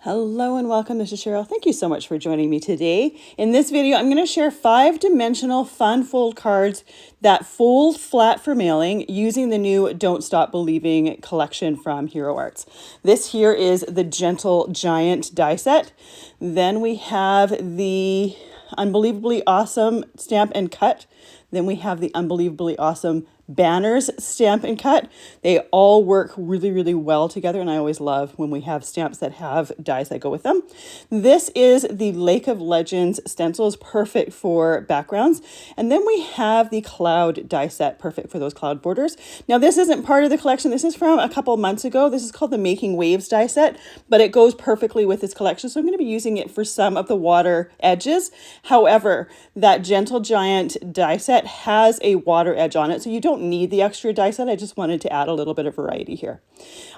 Hello and welcome, this is Cheryl. Thank you so much for joining me today. In this video, I'm going to share 5-dimensional fun fold cards that fold flat for mailing using the new Don't Stop Believing collection from Hero Arts. This here is the Gentle Giant die set. Then we have the Unbelievably Awesome Stamp and Cut. Then we have the Unbelievably Awesome Banners Stamp and Cut. They all work really, really well together, and I always love when we have stamps that have dies that go with them. This is the Lake of Legends stencils, perfect for backgrounds. And then we have the Cloud die set, perfect for those cloud borders. Now, this isn't part of the collection. This is from a couple months ago. This is called the Making Waves die set, but it goes perfectly with this collection. So I'm going to be using it for some of the water edges. However, that Gentle Giant die set has a water edge on it, so you don't need the extra die set. I just wanted to add a little bit of variety here.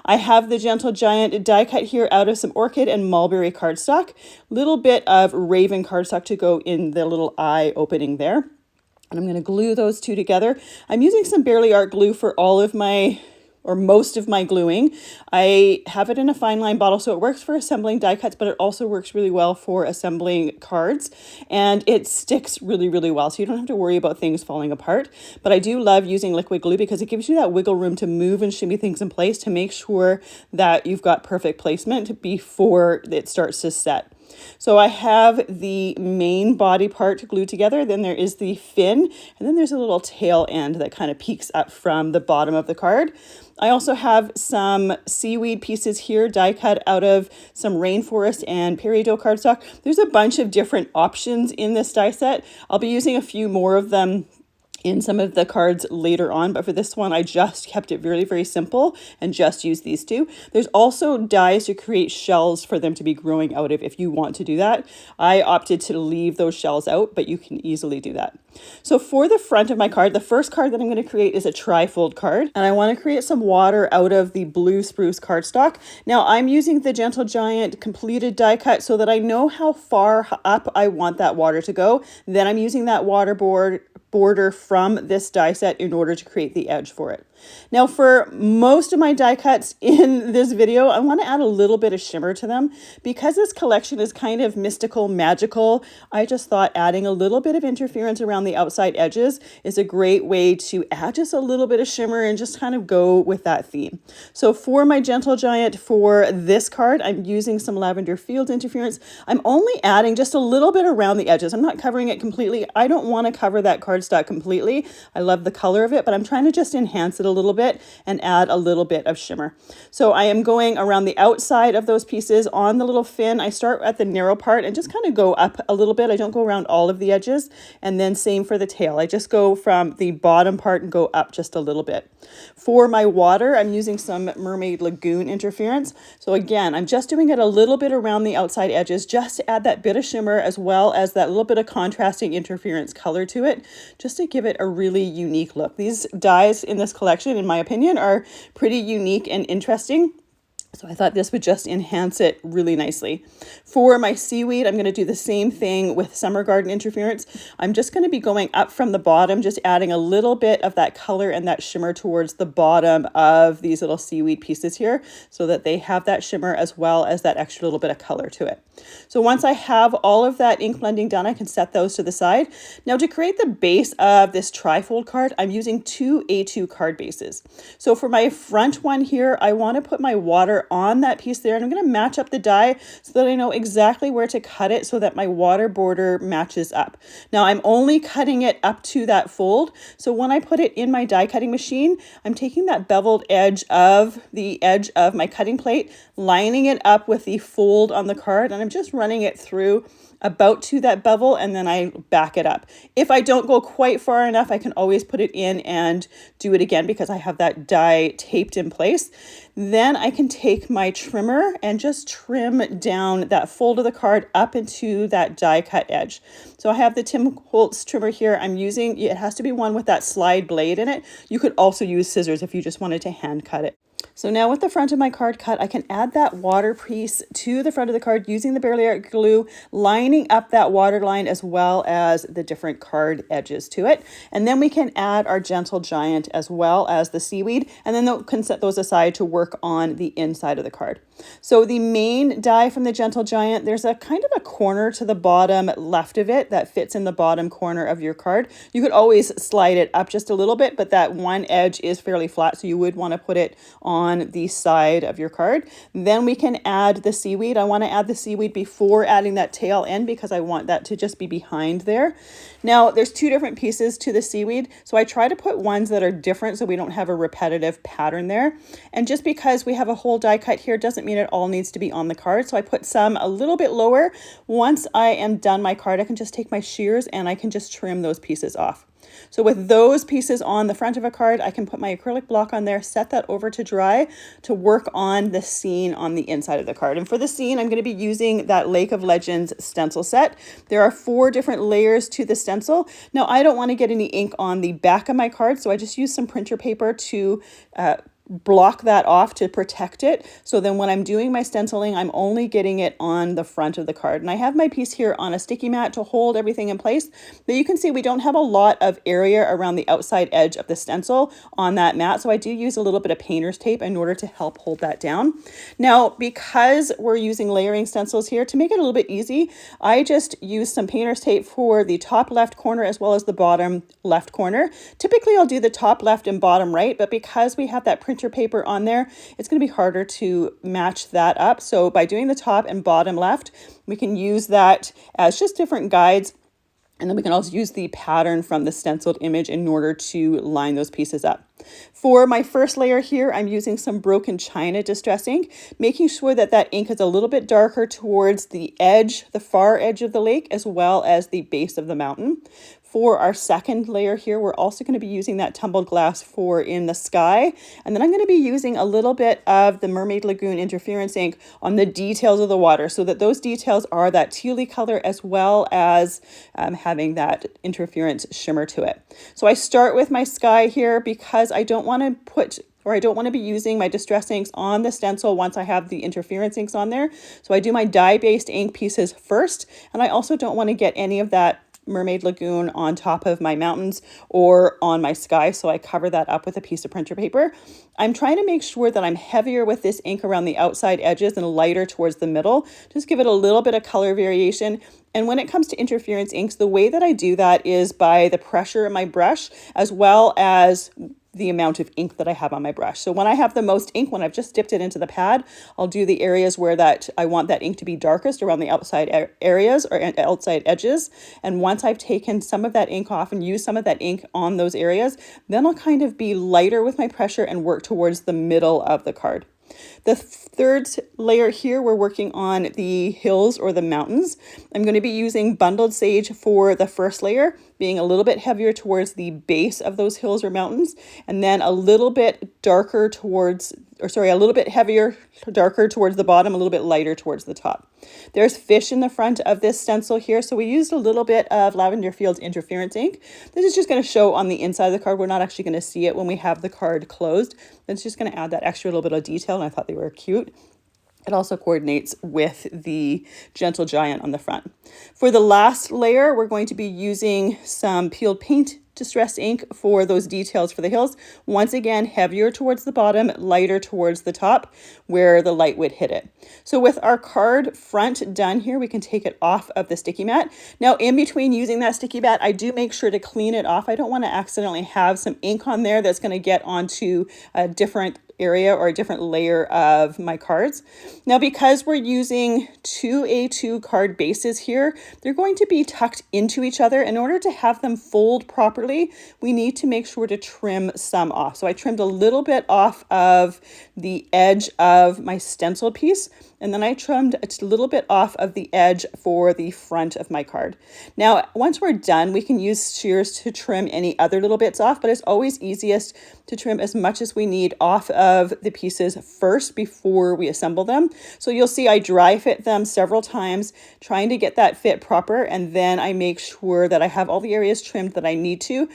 I have the Gentle Giant die cut here out of some Orchid and Mulberry cardstock. Little bit of Raven cardstock to go in the little eye opening there. And I'm going to glue those two together. I'm using some Barely Art glue for all of my most of my gluing. I have it in a fine line bottle, so it works for assembling die cuts, but it also works really well for assembling cards, and it sticks really, really well, so you don't have to worry about things falling apart. But I do love using liquid glue because it gives you that wiggle room to move and shimmy things in place to make sure that you've got perfect placement before it starts to set. So I have the main body part glued together, then there is the fin, and then there's a little tail end that kind of peeks up from the bottom of the card. I also have some seaweed pieces here, die cut out of some rainforest and peridot cardstock. There's a bunch of different options in this die set. I'll be using a few more of them in some of the cards later on, but for this one I just kept it very, very simple and just used these two. There's also dies to create shells for them to be growing out of if you want to do that. I opted to leave those shells out, but you can easily do that. So for the front of my card, the first card that I'm going to create is a trifold card, and I want to create some water out of the blue spruce cardstock. Now I'm using the Gentle Giant completed die cut so that I know how far up I want that water to go. Then I'm using that water border from this die set in order to create the edge for it. Now for most of my die cuts in this video, I want to add a little bit of shimmer to them. Because this collection is kind of mystical, magical, I just thought adding a little bit of interference around the outside edges is a great way to add just a little bit of shimmer and just kind of go with that theme. So for my Gentle Giant for this card, I'm using some Lavender Fields interference. I'm only adding just a little bit around the edges. I'm not covering it completely. I don't want to cover that cardstock completely. I love the color of it, but I'm trying to just enhance it a little bit and add a little bit of shimmer. So I am going around the outside of those pieces on the little fin. I start at the narrow part and just kind of go up a little bit. I don't go around all of the edges. And then same for the tail. I just go from the bottom part and go up just a little bit. For my water, I'm using some Mermaid Lagoon interference. So again, I'm just doing it a little bit around the outside edges just to add that bit of shimmer as well as that little bit of contrasting interference color to it, just to give it a really unique look. These dies in this collection, in my opinion, are pretty unique and interesting. So I thought this would just enhance it really nicely. For my seaweed, I'm going to do the same thing with Summer Garden interference. I'm just going to be going up from the bottom, just adding a little bit of that color and that shimmer towards the bottom of these little seaweed pieces here so that they have that shimmer as well as that extra little bit of color to it. So once I have all of that ink blending done, I can set those to the side. Now to create the base of this trifold card, I'm using 2 A2 card bases. So for my front one here, I want to put my water on that piece there, and I'm going to match up the die so that I know exactly where to cut it so that my water border matches up. Now I'm only cutting it up to that fold, so when I put it in my die cutting machine, I'm taking that beveled edge of my cutting plate, lining it up with the fold on the card, and I'm just running it through about to that bevel, and then I back it up. If I don't go quite far enough, I can always put it in and do it again because I have that die taped in place. Then I can take my trimmer and just trim down that fold of the card up into that die cut edge. So I have the Tim Holtz trimmer here. I'm using, it has to be one with that slide blade in it. You could also use scissors if you just wanted to hand cut it. So now with the front of my card cut, I can add that water piece to the front of the card using the Barely Art glue, lining up that water line as well as the different card edges to it. And then we can add our gentle giant as well as the seaweed, and then we can set those aside to work on the inside of the card. So the main die from the gentle giant, there's a kind of a corner to the bottom left of it that fits in the bottom corner of your card. You could always slide it up just a little bit, but that one edge is fairly flat, so you would want to put it on the side of your card. Then we can add the seaweed. I want to add the seaweed before adding that tail end because I want that to just be behind there. Now there's two different pieces to the seaweed, so I try to put ones that are different so we don't have a repetitive pattern there. And just because we have a whole die cut here doesn't mean it all needs to be on the card, so I put some a little bit lower. Once I am done my card, I can just take my shears and I can just trim those pieces off. So with those pieces on the front of a card, I can put my acrylic block on there, set that over to dry to work on the scene on the inside of the card. And for the scene, I'm going to be using that Lake of Legends stencil set. There are 4 different layers to the stencil. Now, I don't want to get any ink on the back of my card, so I just use some printer paper to block that off to protect it. So then when I'm doing my stenciling, I'm only getting it on the front of the card. And I have my piece here on a sticky mat to hold everything in place. But you can see we don't have a lot of area around the outside edge of the stencil on that mat. So I do use a little bit of painter's tape in order to help hold that down. Now, because we're using layering stencils here, to make it a little bit easy, I just use some painter's tape for the top left corner as well as the bottom left corner. Typically I'll do the top left and bottom right, but because we have that printer paper on there, it's going to be harder to match that up. So by doing the top and bottom left, we can use that as just different guides. And then we can also use the pattern from the stenciled image in order to line those pieces up. For my first layer here, I'm using some broken china distress ink, making sure that that ink is a little bit darker towards the edge, the far edge of the lake, as well as the base of the mountain. For our second layer here, we're also going to be using that tumbled glass for in the sky. And then I'm going to be using a little bit of the Mermaid Lagoon interference ink on the details of the water so that those details are that tealy color as well as having that interference shimmer to it. So I start with my sky here because I don't want to be using my distress inks on the stencil once I have the interference inks on there. So I do my dye-based ink pieces first, and I also don't want to get any of that Mermaid Lagoon on top of my mountains or on my sky, so I cover that up with a piece of printer paper. I'm trying to make sure that I'm heavier with this ink around the outside edges and lighter towards the middle. Just give it a little bit of color variation. And when it comes to interference inks, the way that I do that is by the pressure of my brush as well as the amount of ink that I have on my brush. So when I have the most ink, when I've just dipped it into the pad, I'll do the areas where I want that ink to be darkest around the outside areas or outside edges. And once I've taken some of that ink off and used some of that ink on those areas, then I'll kind of be lighter with my pressure and work towards the middle of the card. The third layer here, we're working on the hills or the mountains. I'm going to be using bundled sage for the first layer, being a little bit heavier towards the base of those hills or mountains, and then a little bit darker towards, a little bit heavier, darker towards the bottom, a little bit lighter towards the top. There's fish in the front of this stencil here, so we used a little bit of Lavender Fields interference ink. This is just going to show on the inside of the card. We're not actually going to see it when we have the card closed. It's just going to add that extra little bit of detail, and I thought they were cute. It also coordinates with the gentle giant on the front. For the last layer, we're going to be using some peeled paint distress ink for those details for the hills. Once again, heavier towards the bottom, lighter towards the top where the light would hit it. So with our card front done here, we can take it off of the sticky mat. Now, in between using that sticky mat, I do make sure to clean it off. I don't want to accidentally have some ink on there that's going to get onto a different area or a different layer of my cards. Now, because we're using 2 A2 card bases here, they're going to be tucked into each other. In order to have them fold properly, we need to make sure to trim some off. So I trimmed a little bit off of the edge of my stencil piece, and then I trimmed a little bit off of the edge for the front of my card. Now, once we're done, we can use shears to trim any other little bits off, but it's always easiest to trim as much as we need off of the pieces first before we assemble them. So you'll see I dry fit them several times, trying to get that fit proper, and then I make sure that I have all the areas trimmed that I need to.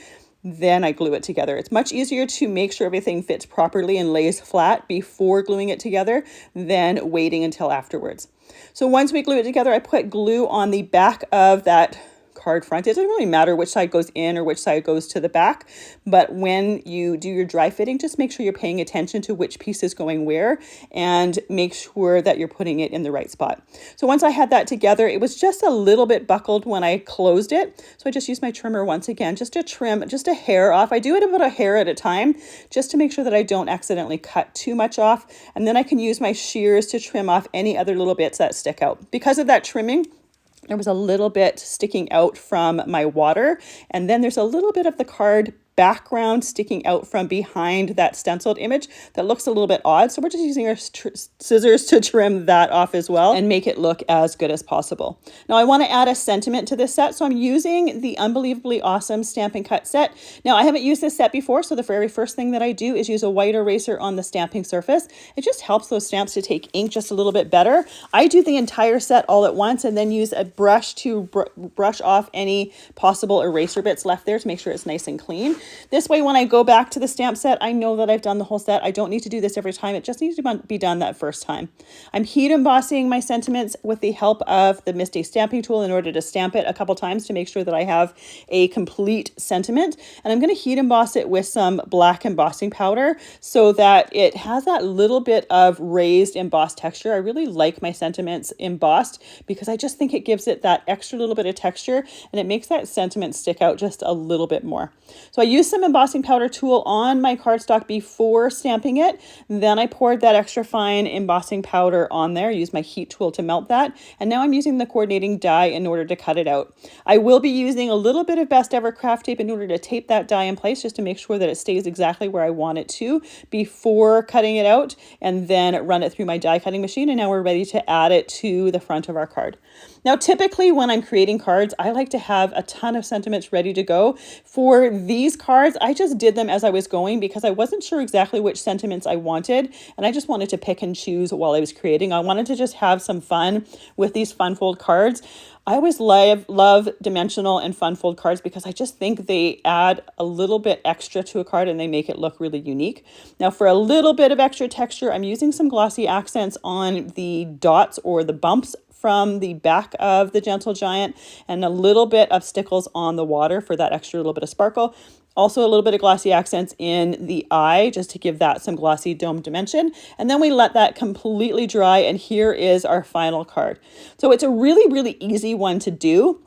then I glue it together. It's much easier to make sure everything fits properly and lays flat before gluing it together than waiting until afterwards. So once we glue it together, I put glue on the back of that card front. It doesn't really matter which side goes in or which side goes to the back, but when you do your dry fitting, just make sure you're paying attention to which piece is going where and make sure that you're putting it in the right spot. So once I had that together, it was just a little bit buckled when I closed it. So I just used my trimmer once again, just to trim just a hair off. I do it about a hair at a time, just to make sure that I don't accidentally cut too much off. And then I can use my shears to trim off any other little bits that stick out. Because of that trimming, there was a little bit sticking out from my water, and then there's a little bit of the card background sticking out from behind that stenciled image that looks a little bit odd. So we're just using our scissors to trim that off as well and make it look as good as possible. Now I want to add a sentiment to this set, so I'm using the Unbelievably Awesome Stampin' Cut set. Now I haven't used this set before, so the very first thing that I do is use a white eraser on the stamping surface. It just helps those stamps to take ink just a little bit better. I do the entire set all at once and then use a brush to brush off any possible eraser bits left there to make sure it's nice and clean. This way, when I go back to the stamp set, I know that I've done the whole set. I don't need to do this every time. It just needs to be done that first time. I'm heat embossing my sentiments with the help of the Misty stamping tool in order to stamp it a couple times to make sure that I have a complete sentiment. And I'm going to heat emboss it with some black embossing powder so that it has that little bit of raised embossed texture. I really like my sentiments embossed because I just think it gives it that extra little bit of texture and it makes that sentiment stick out just a little bit more. So I used some embossing powder tool on my cardstock before stamping it. Then I poured that extra fine embossing powder on there, used my heat tool to melt that. And now I'm using the coordinating die in order to cut it out. I will be using a little bit of Best Ever craft tape in order to tape that die in place just to make sure that it stays exactly where I want it to before cutting it out, and then run it through my die cutting machine. And now we're ready to add it to the front of our card. Now, typically when I'm creating cards, I like to have a ton of sentiments ready to go. For these cards, I just did them as I was going because I wasn't sure exactly which sentiments I wanted, and I just wanted to pick and choose while I was creating. I wanted to just have some fun with these fun fold cards. I always love dimensional and fun fold cards because I just think they add a little bit extra to a card and they make it look really unique. Now for a little bit of extra texture, I'm using some glossy accents on the dots or the bumps from the back of the Gentle Giant and a little bit of stickles on the water for that extra little bit of sparkle. Also a little bit of glossy accents in the eye just to give that some glossy dome dimension. And then we let that completely dry, and here is our final card. So it's a really, really easy one to do,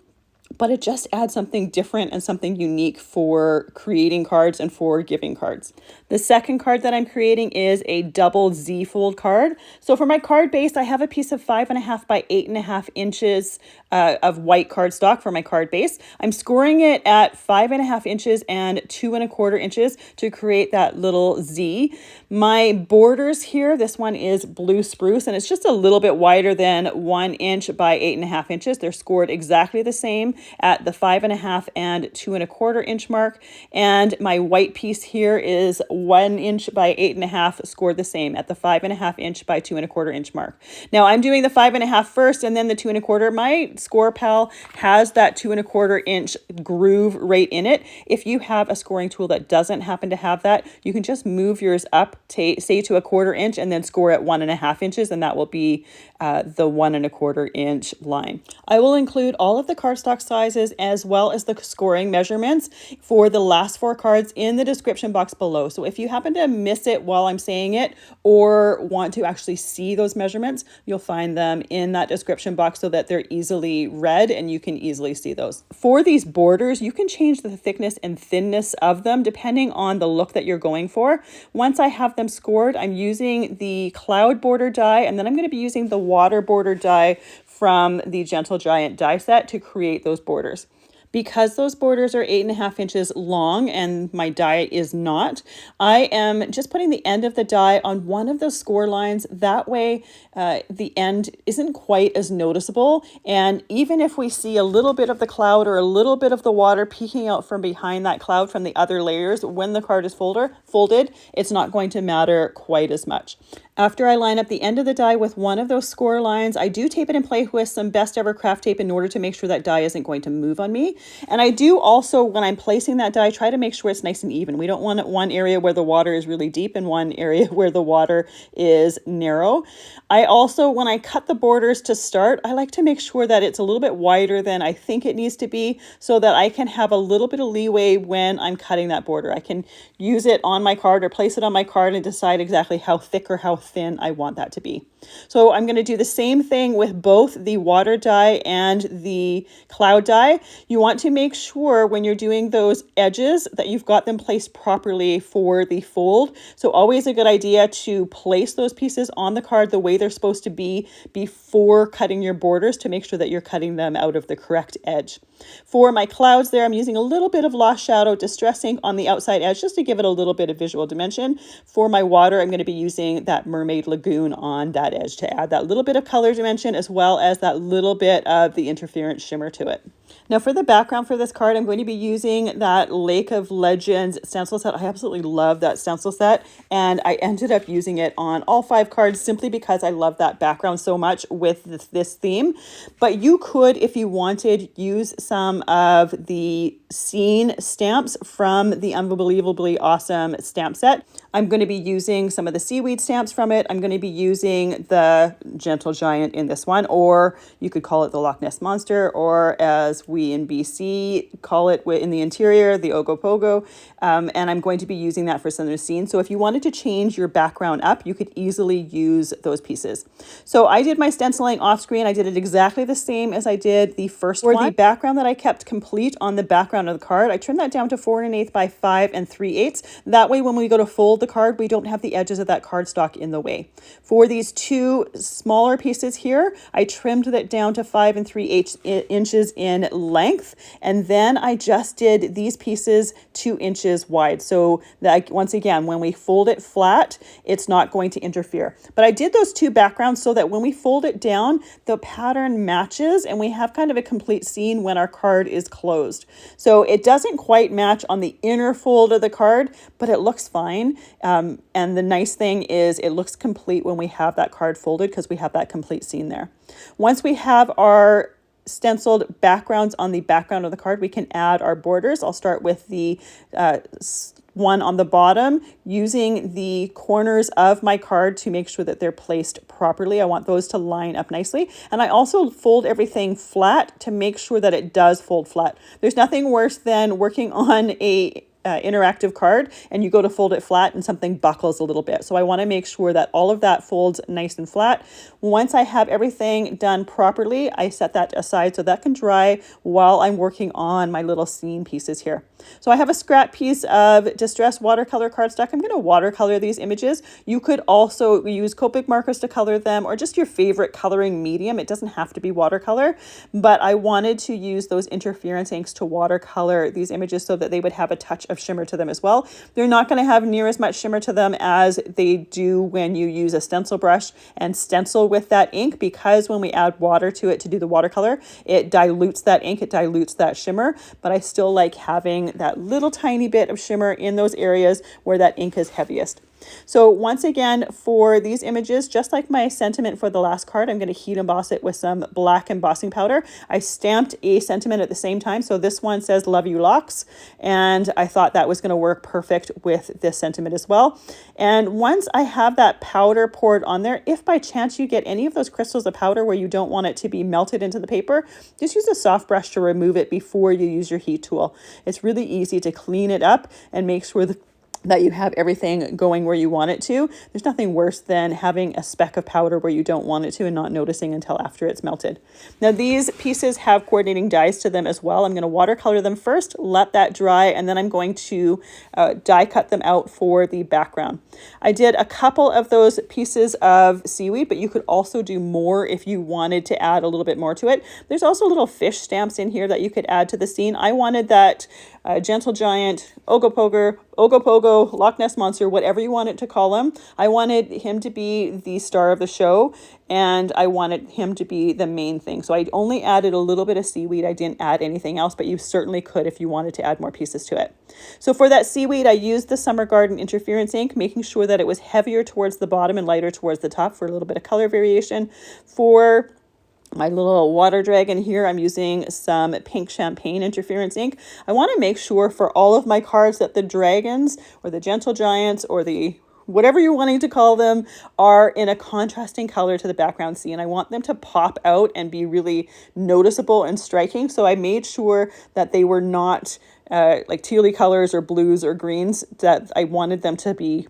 but it just adds something different and something unique for creating cards and for giving cards. The second card that I'm creating is a double Z fold card. So for my card base, I have a piece of 5.5 by 8.5 inches of white cardstock for my card base. I'm scoring it at 5.5 inches and 2.25 inches to create that little Z. My borders here, this one is blue spruce, and it's just a little bit wider than 1 inch by 8.5 inches. They're scored exactly the same at the 5.5 and 2.25 inch mark. And my white piece here is 1 inch by 8.5, scored the same at the 5.5 inch by 2.25 inch mark. Now I'm doing the 5.5 first and then the 2.25. My score pal has that 2.25 inch groove right in it. If you have a scoring tool that doesn't happen to have that, you can just move yours up, say to 1/4 inch, and then score at 1.5 inches, and that will be the 1.25 inch line. I will include all of the cardstock sizes as well as the scoring measurements for the last 4 cards in the description box below. So if you happen to miss it while I'm saying it or want to actually see those measurements, you'll find them in that description box so that they're easily read and you can easily see those. For these borders, you can change the thickness and thinness of them depending on the look that you're going for. Once I have them scored, I'm using the cloud border die, and then I'm going to be using the water border die from the Gentle Giant die set to create those borders. Because those borders are 8.5 inches long and my die is not, I am just putting the end of the die on one of the score lines. That way the end isn't quite as noticeable. And even if we see a little bit of the cloud or a little bit of the water peeking out from behind that cloud from the other layers, when the card is folded, it's not going to matter quite as much. After I line up the end of the die with one of those score lines, I do tape it in place with some Best Ever craft tape in order to make sure that die isn't going to move on me. And I do also, when I'm placing that die, try to make sure it's nice and even. We don't want one area where the water is really deep and one area where the water is narrow. I also, when I cut the borders to start, I like to make sure that it's a little bit wider than I think it needs to be so that I can have a little bit of leeway when I'm cutting that border. I can use it on my card or place it on my card and decide exactly how thick or how thin I want that to be. So I'm going to do the same thing with both the water die and the cloud die. You want to make sure when you're doing those edges that you've got them placed properly for the fold. So always a good idea to place those pieces on the card the way they're supposed to be before cutting your borders to make sure that you're cutting them out of the correct edge. For my clouds there, I'm using a little bit of Lost Shadow Distress ink on the outside edge just to give it a little bit of visual dimension. For my water, I'm going to be using that Mermaid Lagoon on that edge to add that little bit of color dimension as well as that little bit of the interference shimmer to it. Now for the background for this card, I'm going to be using that Lake of Legends stencil set. I absolutely love that stencil set, and I ended up using it on all 5 cards simply because I love that background so much with this theme. But you could, if you wanted, use some of the scene stamps from the Unbelievably Awesome stamp set. I'm going to be using some of the seaweed stamps from it. I'm going to be using the Gentle Giant in this one, or you could call it the Loch Ness Monster, or as we in BC call it in the interior, the Ogopogo. And I'm going to be using that for some of the scenes. So if you wanted to change your background up, you could easily use those pieces. So I did my stenciling off screen. I did it exactly the same as I did the first one. For the background that I kept complete on the background of the card, I trimmed that down to 4 1/8 by 5 3/8. That way, when we go to fold the card, we don't have the edges of that cardstock in the way. For these 2 smaller pieces here, I trimmed that down to 5 3/8 inches in length, and then I just did these pieces 2 inches wide, so that once again, when we fold it flat, it's not going to interfere. But I did those 2 backgrounds so that when we fold it down, the pattern matches and we have kind of a complete scene when our card is closed. So it doesn't quite match on the inner fold of the card, but it looks fine. And the nice thing is it looks complete when we have that card folded because we have that complete scene there. Once we have our stenciled backgrounds on the background of the card, we can add our borders. I'll start with the one on the bottom, using the corners of my card to make sure that they're placed properly. I want those to line up nicely. And I also fold everything flat to make sure that it does fold flat. There's nothing worse than working on a interactive card and you go to fold it flat and something buckles a little bit. So I want to make sure that all of that folds nice and flat. Once I have everything done properly, I set that aside so that can dry while I'm working on my little scene pieces here. So I have a scrap piece of distressed watercolor cardstock. I'm going to watercolor these images. You could also use Copic markers to color them or just your favorite coloring medium. It doesn't have to be watercolor, but I wanted to use those interference inks to watercolor these images so that they would have a touch of shimmer to them as well. They're not going to have near as much shimmer to them as they do when you use a stencil brush and stencil with that ink, because when we add water to it to do the watercolor, it dilutes that ink, it dilutes that shimmer, but I still like having that little tiny bit of shimmer in those areas where that ink is heaviest. So once again, for these images, just like my sentiment for the last card, I'm going to heat emboss it with some black embossing powder. I stamped a sentiment at the same time. So this one says "Love You Locks," and I thought that was going to work perfect with this sentiment as well. And once I have that powder poured on there, if by chance you get any of those crystals of powder where you don't want it to be melted into the paper, just use a soft brush to remove it before you use your heat tool. It's really easy to clean it up and make sure that you have everything going where you want it to. There's nothing worse than having a speck of powder where you don't want it to and not noticing until after it's melted. Now these pieces have coordinating dies to them as well. I'm going to watercolor them first, let that dry, and then I'm going to die cut them out for the background. I did a couple of those pieces of seaweed, but you could also do more if you wanted to add a little bit more to it. There's also little fish stamps in here that you could add to the scene. I wanted that Gentle Giant, Ogopogo, logo, Loch Ness Monster, whatever you wanted to call him. I wanted him to be the star of the show, and I wanted him to be the main thing. So I only added a little bit of seaweed. I didn't add anything else, but you certainly could if you wanted to add more pieces to it. So for that seaweed, I used the Summer Garden Interference ink, making sure that it was heavier towards the bottom and lighter towards the top for a little bit of color variation. For my little water dragon here, I'm using some pink champagne interference ink. I want to make sure for all of my cards that the dragons or the gentle giants or the whatever you're wanting to call them are in a contrasting color to the background scene. I want them to pop out and be really noticeable and striking. So I made sure that they were not like tealy colors or blues or greens, that I wanted them to be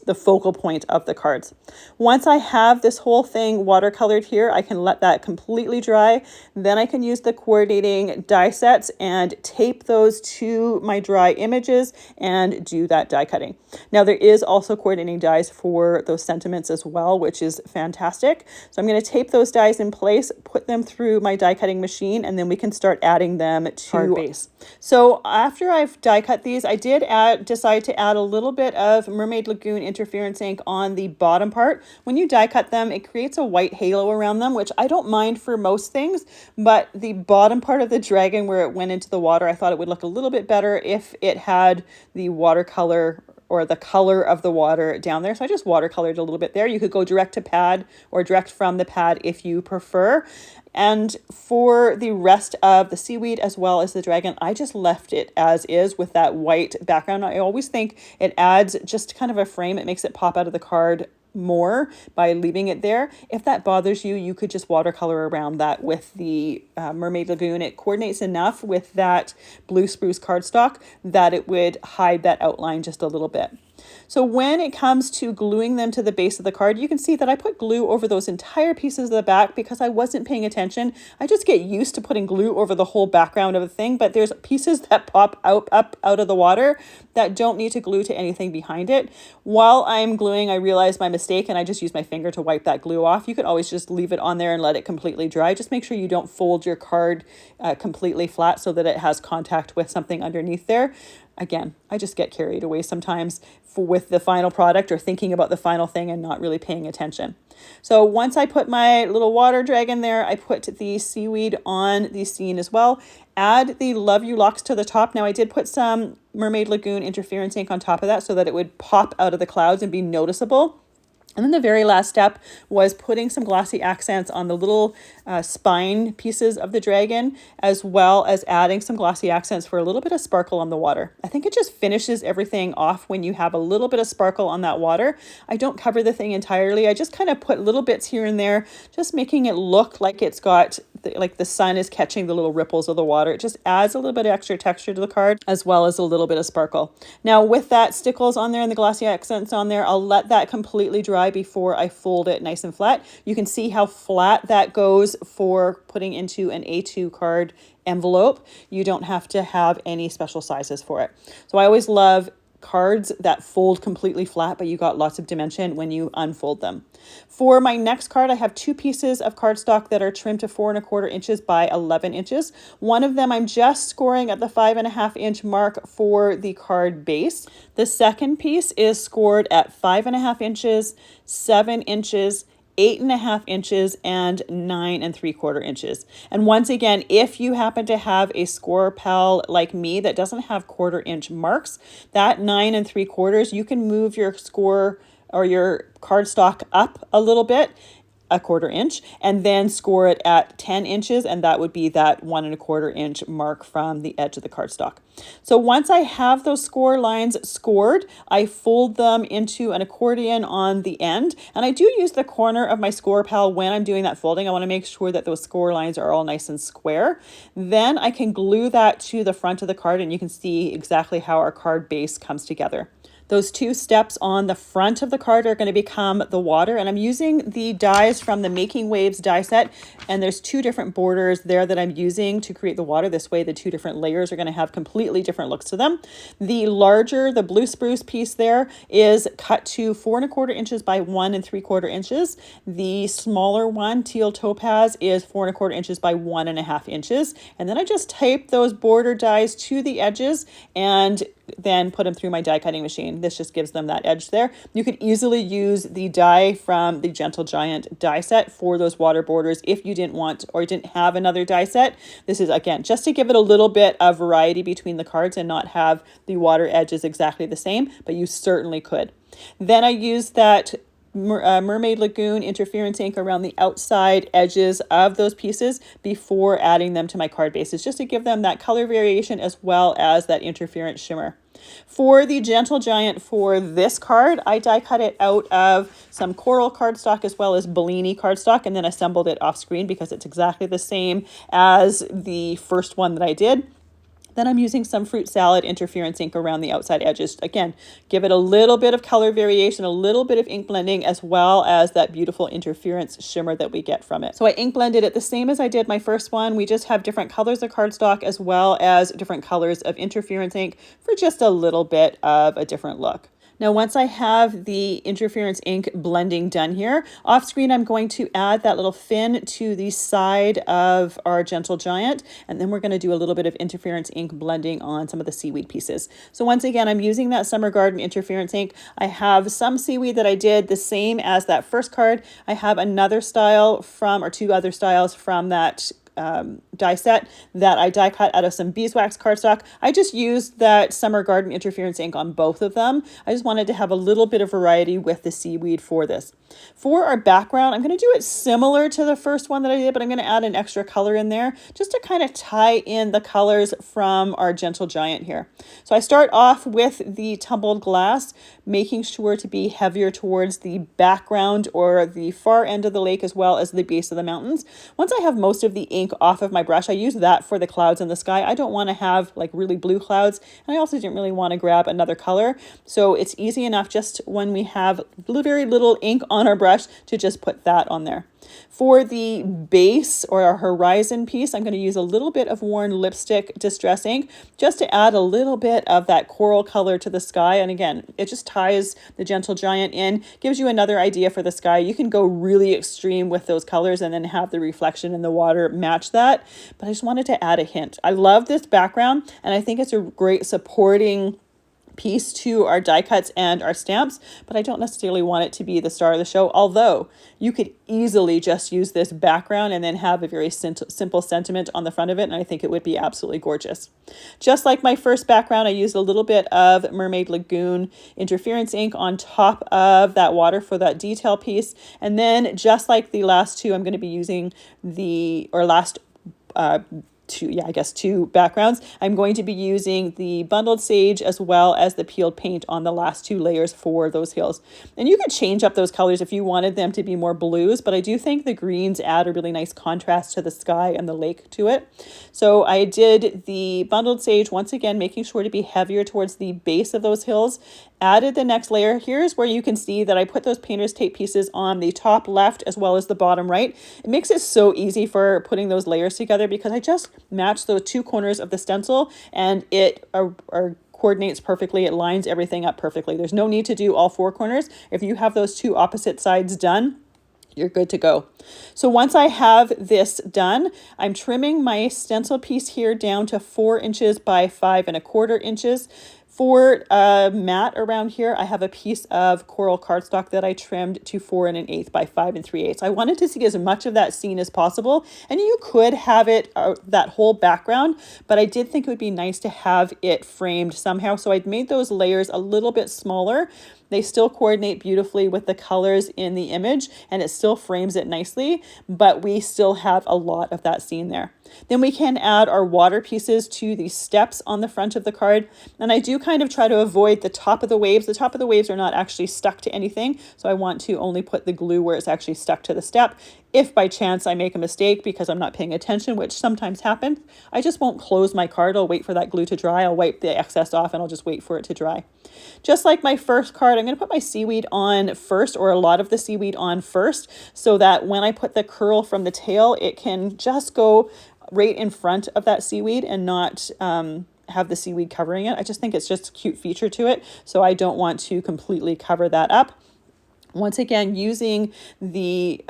the focal point of the cards. Once I have this whole thing watercolored here, I can let that completely dry. Then I can use the coordinating die sets and tape those to my dry images and do that die cutting. Now there is also coordinating dies for those sentiments as well, which is fantastic. So I'm going to tape those dies in place, put them through my die cutting machine, and then we can start adding them to card base. So after I've die cut these, I did decide to add a little bit of Mermaid Lagoon interference ink on the bottom part. When you die cut them, it creates a white halo around them, which I don't mind for most things, but the bottom part of the dragon where it went into the water, I thought it would look a little bit better if it had the watercolor or the color of the water down there. So I just watercolored a little bit there. You could go direct to pad or direct from the pad if you prefer. And for the rest of the seaweed as well as the dragon, I just left it as is with that white background. I always think it adds just kind of a frame. It makes it pop out of the card more by leaving it there. If that bothers you, you could just watercolor around that with the Mermaid Lagoon. It coordinates enough with that blue spruce cardstock that it would hide that outline just a little bit. So when it comes to gluing them to the base of the card, you can see that I put glue over those entire pieces of the back because I wasn't paying attention. I just get used to putting glue over the whole background of a thing, but there's pieces that pop up out of the water that don't need to glue to anything behind it. While I'm gluing, I realized my mistake and I just used my finger to wipe that glue off. You could always just leave it on there and let it completely dry. Just make sure you don't fold your card completely flat so that it has contact with something underneath there. Again, I just get carried away sometimes with the final product or thinking about the final thing and not really paying attention. So once I put my little water dragon there, I put the seaweed on the scene as well. Add the Love You Locks to the top. Now I did put some Mermaid Lagoon interference ink on top of that so that it would pop out of the clouds and be noticeable. And then the very last step was putting some glossy accents on the little spine pieces of the dragon, as well as adding some glossy accents for a little bit of sparkle on the water. I think it just finishes everything off when you have a little bit of sparkle on that water. I don't cover the thing entirely. I just kind of put little bits here and there, just making it look like it's got like the sun is catching the little ripples of the water. It just adds a little bit of extra texture to the card, as well as a little bit of sparkle. Now with that stickles on there and the glossy accents on there, I'll let that completely dry before I fold it nice and flat. You can see how flat that goes for putting into an A2 card envelope. You don't have to have any special sizes for it. So I always love cards that fold completely flat, but you got lots of dimension when you unfold them. For my next card, I have two pieces of cardstock that are trimmed to 4 1/4 inches by 11 inches. One of them I'm just scoring at the 5.5 inch mark for the card base. The second piece is scored at 5.5 inches, 7 inches, 8.5 inches, and 9 3/4 inches. And once again, if you happen to have a score pal like me that doesn't have 1/4 inch marks, that 9 3/4, you can move your score or your cardstock up a little bit, 1/4 inch, and then score it at 10 inches, and that would be that 1 1/4 inch mark from the edge of the cardstock. So once I have those score lines scored, I fold them into an accordion on the end, and I do use the corner of my score pal when I'm doing that folding. I want to make sure that those score lines are all nice and square. Then I can glue that to the front of the card, and you can see exactly how our card base comes together. Those two steps on the front of the card are going to become the water, and I'm using the dies from the Making Waves die set, and there's two different borders there that I'm using to create the water. This way the two different layers are going to have completely different looks to them. The larger, the blue spruce piece there is cut to 4 1/4 inches by 1 3/4 inches. The smaller one, Teal Topaz, is 4 1/4 inches by 1.5 inches. And then I just tape those border dies to the edges and then put them through my die cutting machine. This just gives them that edge there. You could easily use the die from the Gentle Giant die set for those water borders if you didn't want or didn't have another die set. This is, again, just to give it a little bit of variety between the cards and not have the water edges exactly the same, but you certainly could. Then I used that Mermaid Lagoon interference ink around the outside edges of those pieces before adding them to my card bases, just to give them that color variation as well as that interference shimmer. For the Gentle Giant for this card, I die cut it out of some coral cardstock as well as Bellini cardstock, and then assembled it off screen because it's exactly the same as the first one that I did. Then I'm using some fruit salad interference ink around the outside edges. Again, give it a little bit of color variation, a little bit of ink blending, as well as that beautiful interference shimmer that we get from it. So I ink blended it the same as I did my first one. We just have different colors of cardstock as well as different colors of interference ink for just a little bit of a different look. Now, once I have the interference ink blending done here, off screen, I'm going to add that little fin to the side of our Gentle Giant, and then we're going to do a little bit of interference ink blending on some of the seaweed pieces. So once again, I'm using that Summer Garden interference ink. I have some seaweed that I did the same as that first card. I have another style from, or two other styles from that die set that I die cut out of some beeswax cardstock. I just used that Summer Garden interference ink on both of them. I just wanted to have a little bit of variety with the seaweed for this. For our background, I'm going to do it similar to the first one that I did, but I'm going to add an extra color in there just to kind of tie in the colors from our Gentle Giant here. So I start off with the tumbled glass, making sure to be heavier towards the background or the far end of the lake as well as the base of the mountains. Once I have most of the ink off of my brush, I use that for the clouds in the sky. I don't want to have like really blue clouds, and I also didn't really want to grab another color. So it's easy enough just when we have very little ink on our brush to just put that on there. For the base or our horizon piece, I'm going to use a little bit of worn lipstick distress ink just to add a little bit of that coral color to the sky. And again, it just ties the Gentle Giant in, gives you another idea for the sky. You can go really extreme with those colors and then have the reflection in the water match that. But I just wanted to add a hint. I love this background, and I think it's a great supporting piece to our die cuts and our stamps, but I don't necessarily want it to be the star of the show, although you could easily just use this background and then have a very simple sentiment on the front of it, and I think it would be absolutely gorgeous. Just like my first background, I used a little bit of Mermaid Lagoon interference ink on top of that water for that detail piece, and then just like the last two, I'm going to be using two backgrounds. I'm going to be using the bundled sage as well as the peeled paint on the last two layers for those hills. And you could change up those colors if you wanted them to be more blues, but I do think the greens add a really nice contrast to the sky and the lake to it. So I did the bundled sage, once again, making sure to be heavier towards the base of those hills. Added the next layer. Here's where you can see that I put those painter's tape pieces on the top left as well as the bottom right. It makes it so easy for putting those layers together because I just match those two corners of the stencil and it coordinates perfectly. It lines everything up perfectly. There's no need to do all four corners. If you have those two opposite sides done, you're good to go. So once I have this done, I'm trimming my stencil piece here down to 4 inches by 5 1/4 inches. For mat around here, I have a piece of coral cardstock that I trimmed to 4 1/8 by 5 3/8. I wanted to see as much of that scene as possible, and you could have it that whole background, but I did think it would be nice to have it framed somehow, so I made those layers a little bit smaller. They still coordinate beautifully with the colors in the image, and it still frames it nicely, but we still have a lot of that scene there. Then we can add our water pieces to the steps on the front of the card. And I do kind of try to avoid the top of the waves. The top of the waves are not actually stuck to anything, so I want to only put the glue where it's actually stuck to the step. If by chance I make a mistake because I'm not paying attention, which sometimes happens, I just won't close my card. I'll wait for that glue to dry. I'll wipe the excess off and I'll just wait for it to dry. Just like my first card, I'm going to put my seaweed on first, or a lot of the seaweed on first, so that when I put the curl from the tail, it can just go right in front of that seaweed and not have the seaweed covering it. I just think it's just a cute feature to it, so I don't want to completely cover that up. Once again, using the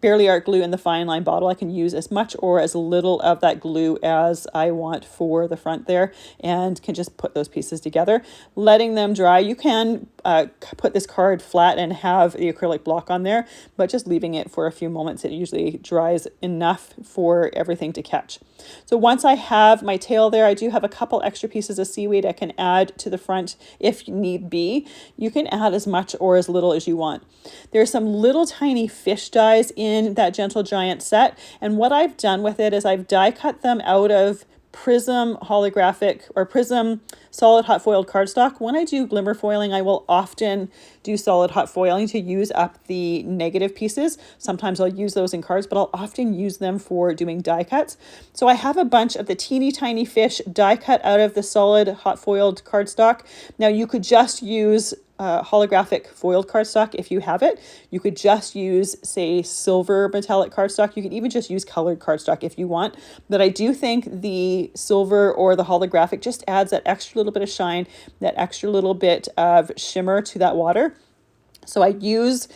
Fairly Art glue in the fine line bottle. I can use as much or as little of that glue as I want for the front there, and can just put those pieces together, letting them dry. You can put this card flat and have the acrylic block on there, but just leaving it for a few moments, it usually dries enough for everything to catch. So once I have my tail there, I do have a couple extra pieces of seaweed I can add to the front if need be. You can add as much or as little as you want. There's some little tiny fish dies in that Gentle Giant set, and what I've done with it is I've die cut them out of Prism holographic or Prism solid hot foiled cardstock. When I do glimmer foiling, I will often do solid hot foiling to use up the negative pieces. Sometimes I'll use those in cards, but I'll often use them for doing die cuts. So I have a bunch of the teeny tiny fish die cut out of the solid hot foiled cardstock. Now you could just use holographic foiled cardstock if you have it. You could just use, say, silver metallic cardstock. You could even just use colored cardstock if you want. But I do think the silver or the holographic just adds that extra little bit of shine, that extra little bit of shimmer to that water. So I use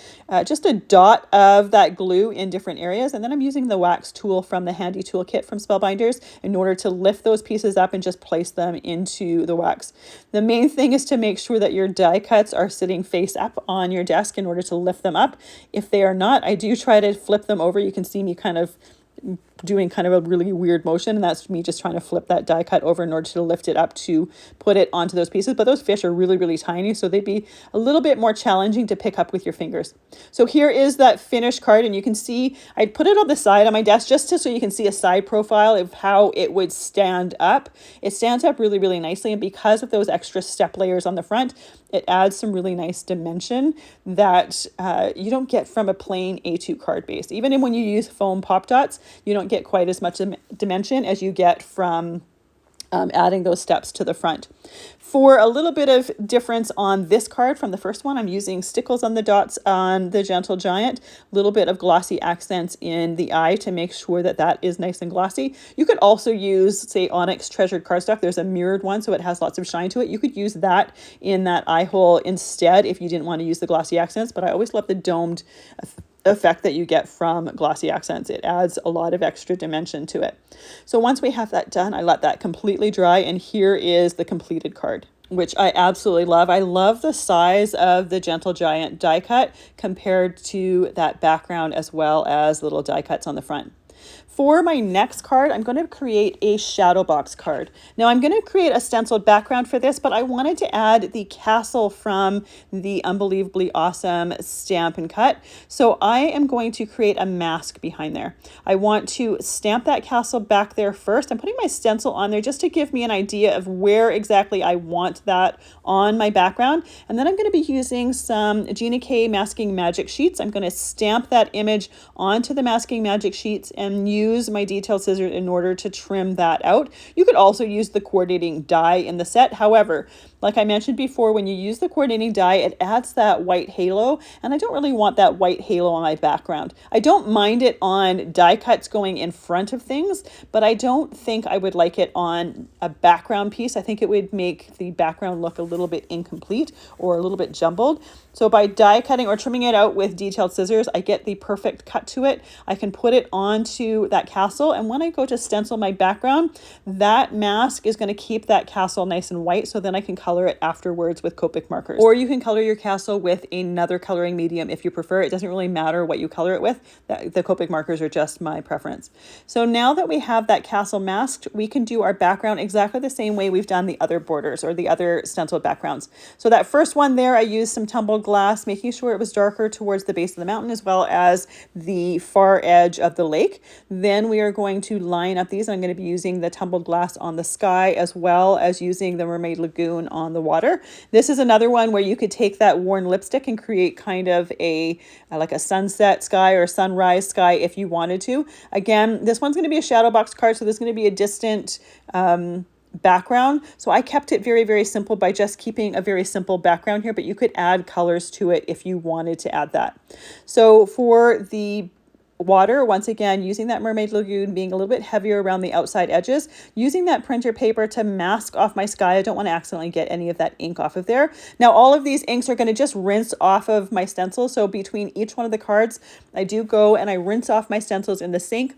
just a dot of that glue in different areas, and then I'm using the wax tool from the handy tool kit from Spellbinders in order to lift those pieces up and just place them into the wax. The main thing is to make sure that your die cuts are sitting face up on your desk in order to lift them up. If they are not, I do try to flip them over. You can see me kind of doing kind of a really weird motion, and that's me just trying to flip that die cut over in order to lift it up to put it onto those pieces. But those fish are really, really tiny, so they'd be a little bit more challenging to pick up with your fingers. So here is that finished card, and you can see I put it on the side on my desk just so you can see a side profile of how it would stand up. It stands up really, really nicely, and because of those extra step layers on the front, it adds some really nice dimension that you don't get from a plain A2 card base. Even when you use foam pop dots, you don't get quite as much dimension as you get from adding those steps to the front. For a little bit of difference on this card from the first one, I'm using stickles on the dots on the Gentle Giant, a little bit of glossy accents in the eye to make sure that that is nice and glossy. You could also use, say, Onyx Treasured cardstock. There's a mirrored one, so it has lots of shine to it. You could use that in that eye hole instead if you didn't want to use the glossy accents, but I always love the domed effect that you get from glossy accents. It adds a lot of extra dimension to it. So once we have that done, I let that completely dry, and here is the completed card, which I absolutely love. I love the size of the Gentle Giant die cut compared to that background, as well as little die cuts on the front. For my next card, I'm going to create a shadow box card. Now I'm going to create a stenciled background for this, but I wanted to add the castle from the Unbelievably Awesome Stamp and Cut. So I am going to create a mask behind there. I want to stamp that castle back there first. I'm putting my stencil on there just to give me an idea of where exactly I want that on my background. And then I'm going to be using some Gina K Masking Magic sheets. I'm going to stamp that image onto the Masking Magic sheets and use my detail scissors in order to trim that out. You could also use the coordinating die in the set. However, like I mentioned before, when you use the coordinating die, it adds that white halo, and I don't really want that white halo on my background. I don't mind it on die cuts going in front of things, but I don't think I would like it on a background piece. I think it would make the background look a little bit incomplete or a little bit jumbled. So by die cutting or trimming it out with detailed scissors, I get the perfect cut to it. I can put it onto that castle, and when I go to stencil my background, that mask is going to keep that castle nice and white, so then I can color it afterwards with Copic markers. Or you can color your castle with another coloring medium if you prefer. It doesn't really matter what you color it with. The Copic markers are just my preference. So now that we have that castle masked, we can do our background exactly the same way we've done the other borders or the other stenciled backgrounds. So that first one there, I used some tumbled glass, making sure it was darker towards the base of the mountain as well as the far edge of the lake. Then we are going to line up these. I'm going to be using the tumbled glass on the sky as well as using the Mermaid Lagoon on the water. This is another one where you could take that worn lipstick and create kind of like a sunset sky or sunrise sky if you wanted to. Again, this one's going to be a shadow box card, so there's going to be a distant background. So I kept it very, very simple by just keeping a very simple background here, but you could add colors to it if you wanted to add that. So for the water, once again, using that Mermaid Lagoon, being a little bit heavier around the outside edges, using that printer paper to mask off my sky. I don't want to accidentally get any of that ink off of there. Now, all of these inks are going to just rinse off of my stencil. So between each one of the cards, I do go and I rinse off my stencils in the sink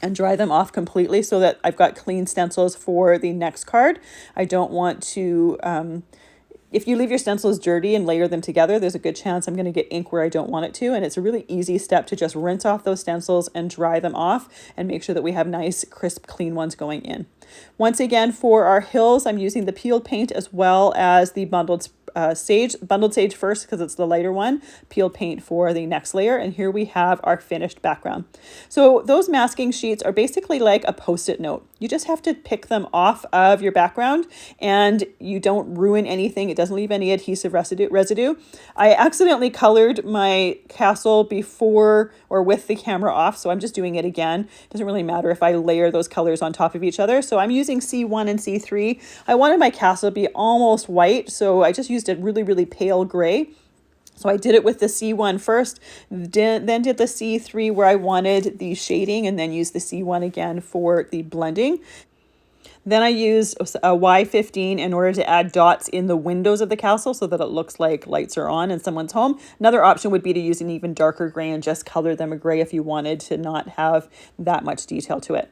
and dry them off completely so that I've got clean stencils for the next card. I don't want to, if you leave your stencils dirty and layer them together, there's a good chance I'm going to get ink where I don't want it to. And it's a really easy step to just rinse off those stencils and dry them off and make sure that we have nice, crisp, clean ones going in. Once again, for our hills, I'm using the peeled paint as well as the bundled sage first because it's the lighter one, peeled paint for the next layer, and here we have our finished background. So those masking sheets are basically like a post-it note. You just have to pick them off of your background and you don't ruin anything. It doesn't leave any adhesive residue. I accidentally colored my castle before or with the camera off, so I'm just doing it again. It doesn't really matter if I layer those colors on top of each other. So I'm using C1 and C3. I wanted my castle to be almost white, so I just used a really, really pale gray. So I did it with the C1 first, then did the C3 where I wanted the shading, and then used the C1 again for the blending. Then I used a Y15 in order to add dots in the windows of the castle so that it looks like lights are on in someone's home. Another option would be to use an even darker gray and just color them a gray if you wanted to not have that much detail to it.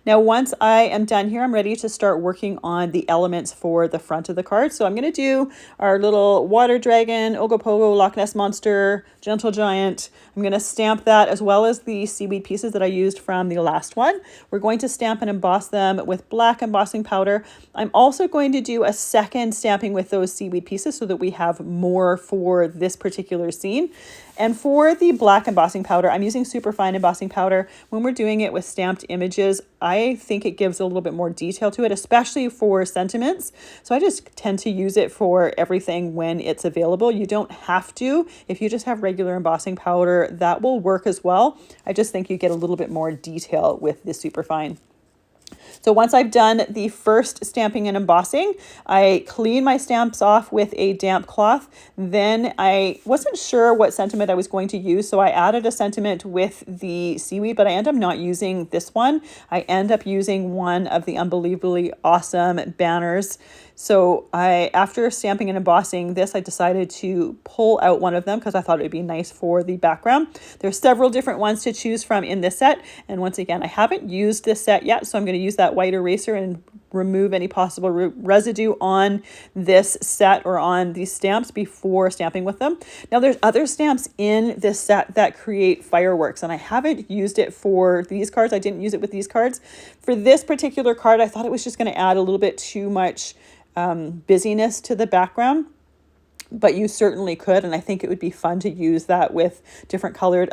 Now, once I am done here, I'm ready to start working on the elements for the front of the card. So I'm going to do our little water dragon, Ogopogo, Loch Ness Monster, Gentle Giant. I'm going to stamp that as well as the seaweed pieces that I used from the last one. We're going to stamp and emboss them with black embossing powder. I'm also going to do a second stamping with those seaweed pieces so that we have more for this particular scene. And for the black embossing powder, I'm using super fine embossing powder. When we're doing it with stamped images, I think it gives a little bit more detail to it, especially for sentiments. So I just tend to use it for everything when it's available. You don't have to. If you just have regular embossing powder, that will work as well. I just think you get a little bit more detail with the super fine. So once I've done the first stamping and embossing, I clean my stamps off with a damp cloth. Then I wasn't sure what sentiment I was going to use, so I added a sentiment with the seaweed, but I end up not using this one. I end up using one of the unbelievably awesome banners. So after stamping and embossing this, I decided to pull out one of them because I thought it would be nice for the background. There's several different ones to choose from in this set. And once again, I haven't used this set yet, so I'm going to use that white eraser and remove any possible residue on this set or on these stamps before stamping with them. Now there's other stamps in this set that create fireworks, and I haven't used it for these cards. I didn't use it with these cards. For this particular card, I thought it was just going to add a little bit too much busyness to the background, but you certainly could, and I think it would be fun to use that with different colored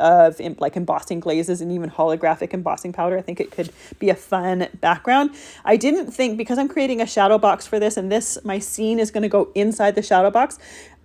like embossing glazes and even holographic embossing powder. I think it could be a fun background. I didn't think, because I'm creating a shadow box for this, and my scene is going to go inside the shadow box,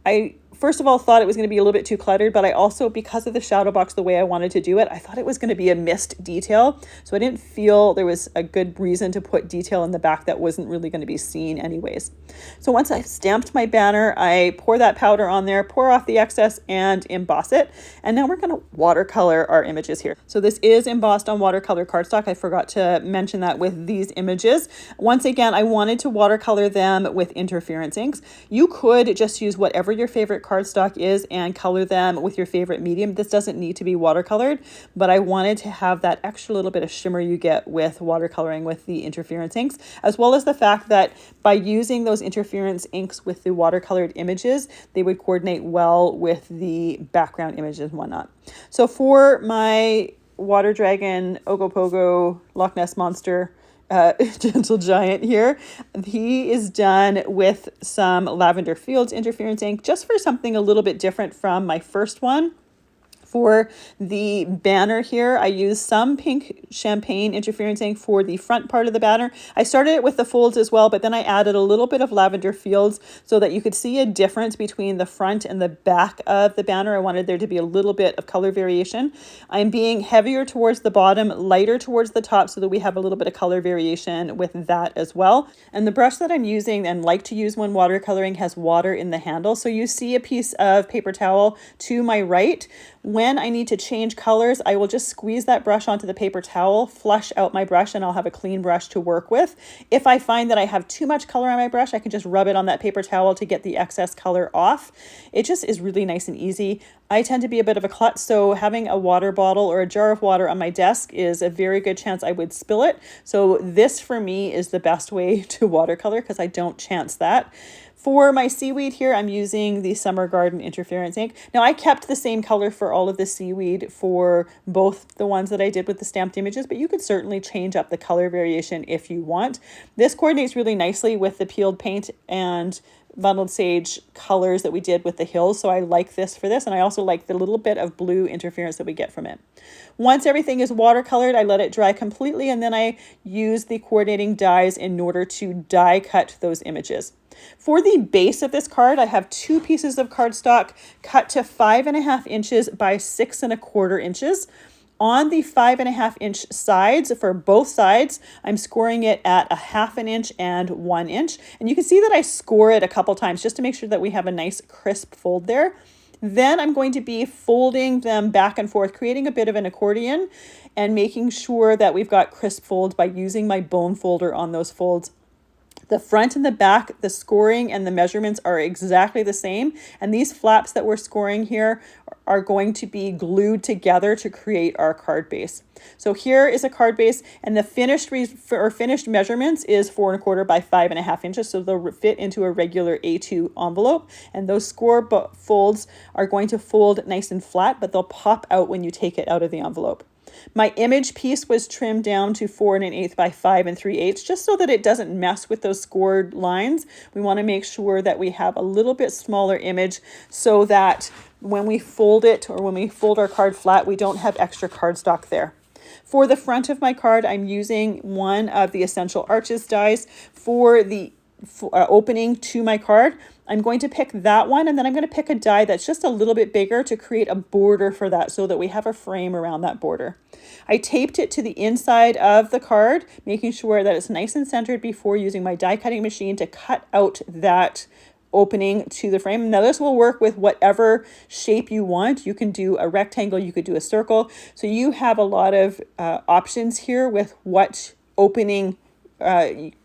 I first of all thought it was going to be a little bit too cluttered, but I also, because of the shadow box, the way I wanted to do it, I thought it was going to be a missed detail. So I didn't feel there was a good reason to put detail in the back that wasn't really going to be seen anyways. So once I've stamped my banner, I pour that powder on there, pour off the excess, and emboss it. And now we're going to watercolor our images here. So this is embossed on watercolor cardstock. I forgot to mention that with these images. Once again, I wanted to watercolor them with interference inks. You could just use whatever your favorite cardstock is and color them with your favorite medium. This doesn't need to be watercolored, but I wanted to have that extra little bit of shimmer you get with watercoloring with the interference inks, as well as the fact that by using those interference inks with the watercolored images, they would coordinate well with the background images and whatnot. So for my water dragon, Ogopogo, Loch Ness Monster, Gentle Giant here, he is done with some Lavender Fields interference ink, just for something a little bit different from my first one. For the banner here, I used some pink champagne interference ink for the front part of the banner. I started it with the folds as well, but then I added a little bit of Lavender Fields so that you could see a difference between the front and the back of the banner. I wanted there to be a little bit of color variation. I'm being heavier towards the bottom, lighter towards the top, so that we have a little bit of color variation with that as well. And the brush that I'm using and like to use when watercoloring has water in the handle. So you see a piece of paper towel to my right. when I need to change colors, I will just squeeze that brush onto the paper towel, flush out my brush, and I'll have a clean brush to work with. If I find that I have too much color on my brush, I can just rub it on that paper towel to get the excess color off. It just is really nice and easy. I tend to be a bit of a klutz, so having a water bottle or a jar of water on my desk is a very good chance I would spill it. So this for me is the best way to watercolor because I don't chance that. For my seaweed here, I'm using the Summer Garden Interference ink. Now I kept the same color for all of the seaweed for both the ones that I did with the stamped images, but you could certainly change up the color variation if you want. This coordinates really nicely with the peeled paint and bundled sage colors that we did with the hills, so I like this for this, and I also like the little bit of blue interference that we get from it. Once everything is watercolored, I let it dry completely, and then I use the coordinating dies in order to die cut those images. For the base of this card, I have 2 pieces of cardstock cut to 5.5 inches by 6.25 inches. On the 5.5 inch sides, for both sides, I'm scoring it at 1/2 inch and 1 inch. And you can see that I score it a couple times just to make sure that we have a nice crisp fold there. Then I'm going to be folding them back and forth, creating a bit of an accordion and making sure that we've got crisp folds by using my bone folder on those folds. The front and the back, the scoring and the measurements are exactly the same. And these flaps that we're scoring here are going to be glued together to create our card base. So here is a card base, and the finished measurements is 4.25 by 5.5 inches. So they'll fit into a regular A2 envelope. And those score folds are going to fold nice and flat, but they'll pop out when you take it out of the envelope. My image piece was trimmed down to 4 1/8 by 5 3/8, just so that it doesn't mess with those scored lines. We want to make sure that we have a little bit smaller image so that when we fold it or when we fold our card flat, we don't have extra cardstock there. For the front of my card, I'm using one of the Essential Arches dies for the opening to my card. I'm going to pick that one, and then I'm going to pick a die that's just a little bit bigger to create a border for that so that we have a frame around that border. I taped it to the inside of the card, making sure that it's nice and centered before using my die cutting machine to cut out that opening to the frame. Now this will work with whatever shape you want. You can do a rectangle, you could do a circle. So you have a lot of options here with what opening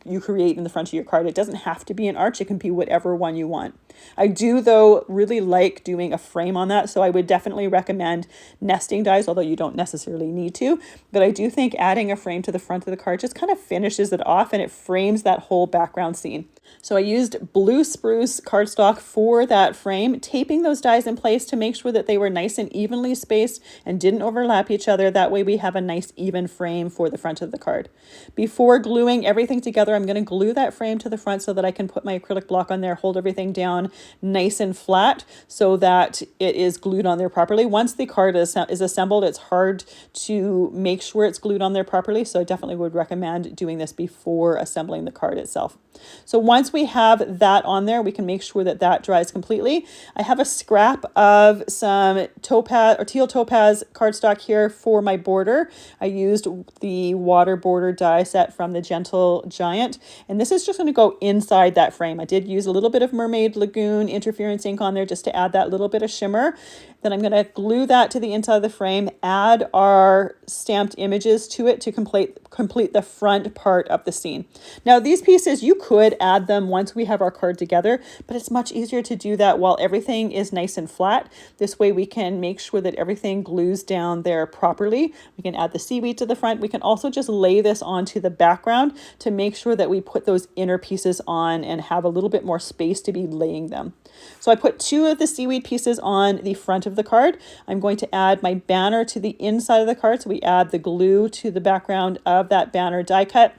you create in the front of your card. It doesn't have to be an arch. It can be whatever one you want. I do, though, really like doing a frame on that. So I would definitely recommend nesting dies, although you don't necessarily need to. But I do think adding a frame to the front of the card just kind of finishes it off and it frames that whole background scene. So I used blue spruce cardstock for that frame, taping those dies in place to make sure that they were nice and evenly spaced and didn't overlap each other. That way we have a nice even frame for the front of the card. Before gluing everything together, I'm going to glue that frame to the front so that I can put my acrylic block on there, hold everything down nice and flat so that it is glued on there properly. Once the card is assembled, it's hard to make sure it's glued on there properly. So I definitely would recommend doing this before assembling the card itself. So once we have that on there, we can make sure that that dries completely. I have a scrap of some topaz or teal topaz cardstock here for my border. I used the water border die set from the Gentle Giant, and this is just going to go inside that frame. I did use a little bit of Mermaid Lagoon interference ink on there just to add that little bit of shimmer. Then I'm going to glue that to the inside of the frame, add our stamped images to it to complete the front part of the scene. Now these pieces, you could add them once we have our card together, but it's much easier to do that while everything is nice and flat. This way we can make sure that everything glues down there properly. We can add the seaweed to the front. We can also just lay this onto the background to make sure that we put those inner pieces on and have a little bit more space to be laying them. So I put 2 of the seaweed pieces on the front of the card. I'm going to add my banner to the inside of the card. So we add the glue to the background of that banner die cut.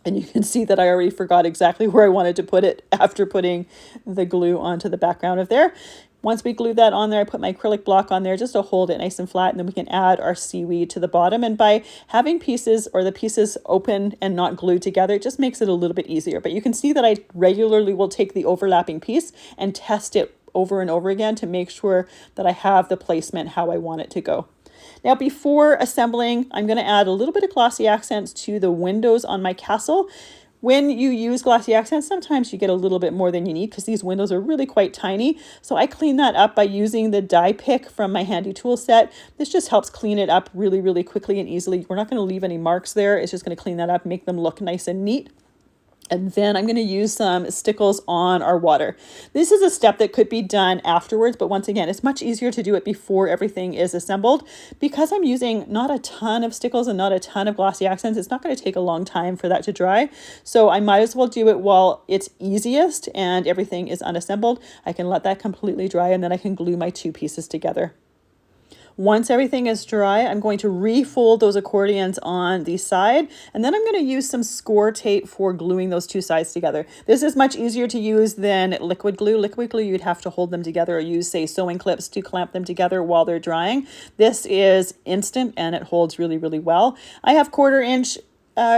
And you can see that I already forgot exactly where I wanted to put it after putting the glue onto the background of there. Once we glue that on there, I put my acrylic block on there just to hold it nice and flat, and then we can add our seaweed to the bottom. And by having pieces or the pieces open and not glued together, it just makes it a little bit easier. But you can see that I regularly will take the overlapping piece and test it over and over again to make sure that I have the placement how I want it to go. Now, before assembling, I'm going to add a little bit of glossy accents to the windows on my castle. When you use glossy accents, sometimes you get a little bit more than you need because these windows are really quite tiny. So I clean that up by using the die pick from my handy tool set. This just helps clean it up really, really quickly and easily. We're not going to leave any marks there. It's just going to clean that up, make them look nice and neat. And then I'm going to use some stickles on our water. This is a step that could be done afterwards, but once again, it's much easier to do it before everything is assembled. Because I'm using not a ton of stickles and not a ton of glossy accents, it's not going to take a long time for that to dry. So I might as well do it while it's easiest and everything is unassembled. I can let that completely dry and then I can glue my two pieces together. Once everything is dry, I'm going to refold those accordions on the side, and then I'm going to use some score tape for gluing those two sides together. This is much easier to use than liquid glue. Liquid glue, you'd have to hold them together or use, say, sewing clips to clamp them together while they're drying. This is instant and it holds really, really well. I have 1/4 inch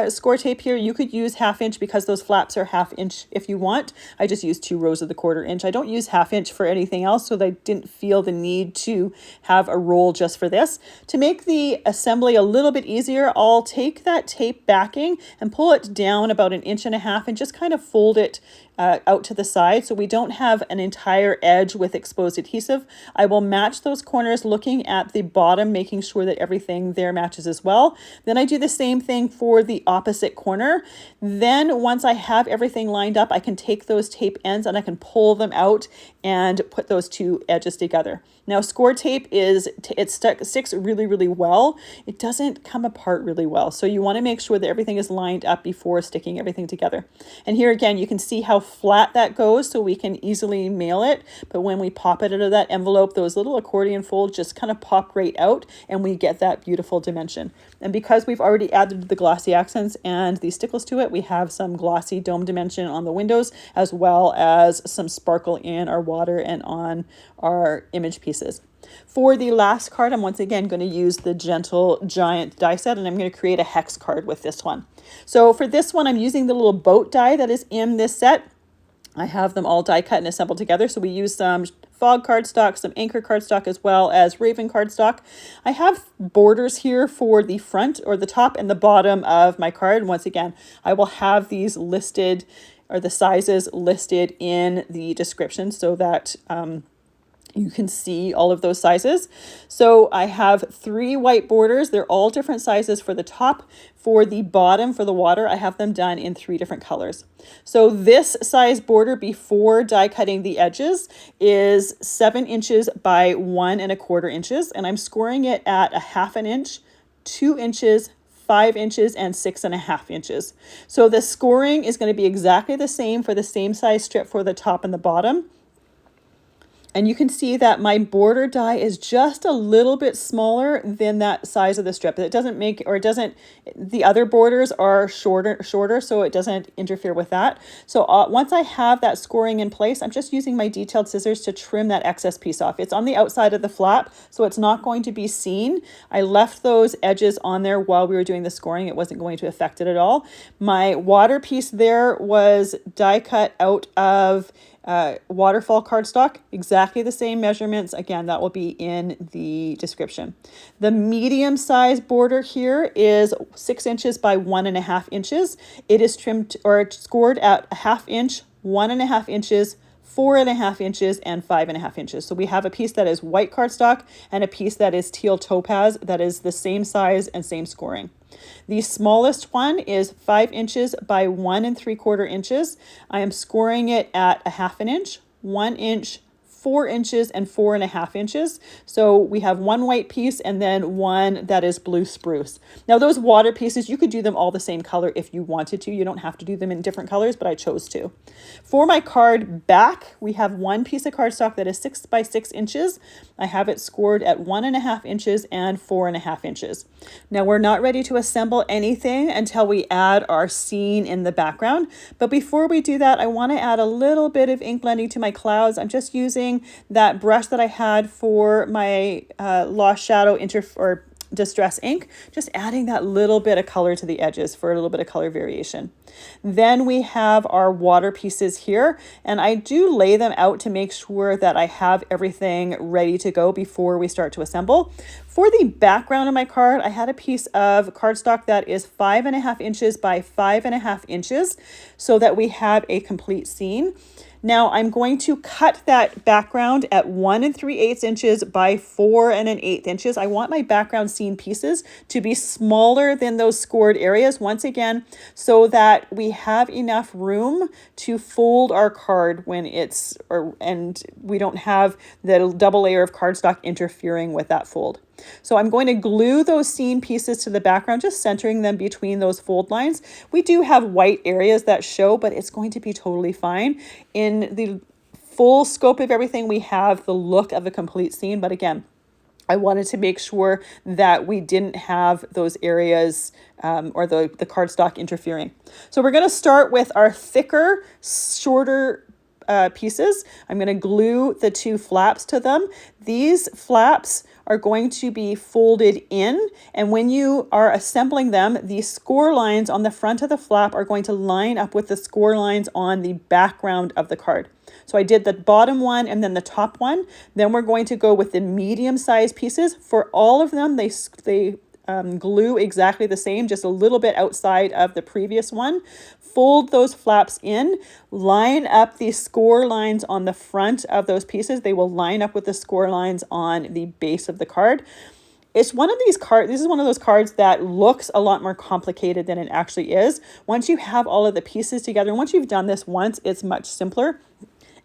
score tape here. You could use 1/2 inch because those flaps are 1/2 inch if you want. I just use 2 rows of the 1/4 inch. I don't use 1/2 inch for anything else, so that I didn't feel the need to have a roll just for this. To make the assembly a little bit easier, I'll take that tape backing and pull it down about 1.5 inches and just kind of fold it out to the side so we don't have an entire edge with exposed adhesive. I will match those corners looking at the bottom, making sure that everything there matches as well. Then I do the same thing for the opposite corner. Then once I have everything lined up, I can take those tape ends and I can pull them out and put those two edges together. Now score tape sticks really, really well. It doesn't come apart really well. So you want to make sure that everything is lined up before sticking everything together. And here again, you can see how flat that goes so we can easily mail it. But when we pop it out of that envelope, those little accordion folds just kind of pop right out and we get that beautiful dimension. And because we've already added the glossy accents and the stickles to it, we have some glossy dome dimension on the windows as well as some sparkle in our water and on our image pieces. For the last card, I'm once again going to use the Gentle Giant die set, and I'm going to create a hex card with this one. So for this one, I'm using the little boat die that is in this set. I have them all die cut and assembled together. So we use some fog cardstock, some anchor cardstock, as well as raven cardstock. I have borders here for the front or the top and the bottom of my card. And once again, I will have these listed or the sizes listed in the description so that you can see all of those sizes. So I have 3 white borders. They're all different sizes for the top. For the bottom, for the water, I have them done in 3 different colors. So this size border before die cutting the edges is 7 inches by 1.25 inches. And I'm scoring it at 1/2 inch, 2 inches, 5 inches, and 6.5 inches. So the scoring is going to be exactly the same for the same size strip for the top and the bottom. And you can see that my border die is just a little bit smaller than that size of the strip. It doesn't make, or it doesn't, the other borders are shorter, so it doesn't interfere with that. So once I have that scoring in place, I'm just using my detailed scissors to trim that excess piece off. It's on the outside of the flap, so it's not going to be seen. I left those edges on there while we were doing the scoring. It wasn't going to affect it at all. My water piece there was die cut out of waterfall cardstock, exactly the same measurements. Again, that will be in the description. The medium size border here is 6 inches by 1.5 inches. It is trimmed or scored at 1/2 inch, 1.5 inches, 4.5 inches, and 5.5 inches. So we have a piece that is white cardstock and a piece that is teal topaz that is the same size and same scoring. The smallest one is 5 inches by 1.75 inches. I am scoring it at 1/2 inch, 1 inch, 4 inches, and 4.5 inches. So we have one white piece and then one that is blue spruce. Now those water pieces, you could do them all the same color if you wanted to. You don't have to do them in different colors, but I chose to. For my card back, we have one piece of cardstock that is 6 by 6 inches. I have it scored at 1.5 inches and 4.5 inches. Now we're not ready to assemble anything until we add our scene in the background. But before we do that, I want to add a little bit of ink blending to my clouds. I'm just using that brush that I had for my Lost Shadow Distress ink, just adding that little bit of color to the edges for a little bit of color variation. Then we have our water pieces here, and I do lay them out to make sure that I have everything ready to go before we start to assemble. For the background of my card, I had a piece of cardstock that is 5.5 inches by 5.5 inches so that we have a complete scene. Now I'm going to cut that background at 1 3/8 inches by 4 1/8 inches. I want my background scene pieces to be smaller than those scored areas, once again, so that we have enough room to fold our card when and we don't have the double layer of cardstock interfering with that fold. So I'm going to glue those seam pieces to the background, just centering them between those fold lines. We do have white areas that show, but it's going to be totally fine. In the full scope of everything, we have the look of a complete scene. But again, I wanted to make sure that we didn't have those areas or the cardstock interfering. So we're going to start with our thicker, shorter pieces. I'm going to glue the two flaps to them. These flaps are going to be folded in, and when you are assembling them, the score lines on the front of the flap are going to line up with the score lines on the background of the card. So I did the bottom one and then the top one. Then we're going to go with the medium-sized pieces. For all of them, they glue exactly the same, just a little bit outside of the previous one. Fold those flaps in, line up the score lines on the front of those pieces. They will line up with the score lines on the base of the card. It's one of these cards, this is one of those cards that looks a lot more complicated than it actually is. Once you have all of the pieces together, and once you've done this once, it's much simpler.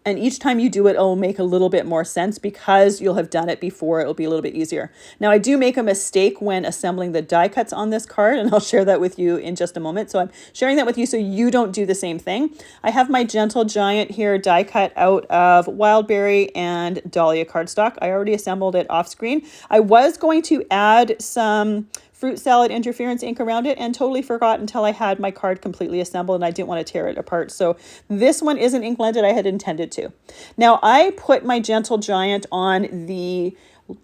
And each time you do it, it'll make a little bit more sense because you'll have done it before. It'll be a little bit easier. Now, I do make a mistake when assembling the die cuts on this card, and I'll share that with you in just a moment. So I'm sharing that with you so you don't do the same thing. I have my Gentle Giant here die cut out of Wildberry and Dahlia cardstock. I already assembled it off screen. I was going to add some fruit salad interference ink around it and totally forgot until I had my card completely assembled and I didn't want to tear it apart. So this one isn't ink blended. I had intended to. Now I put my Gentle Giant on the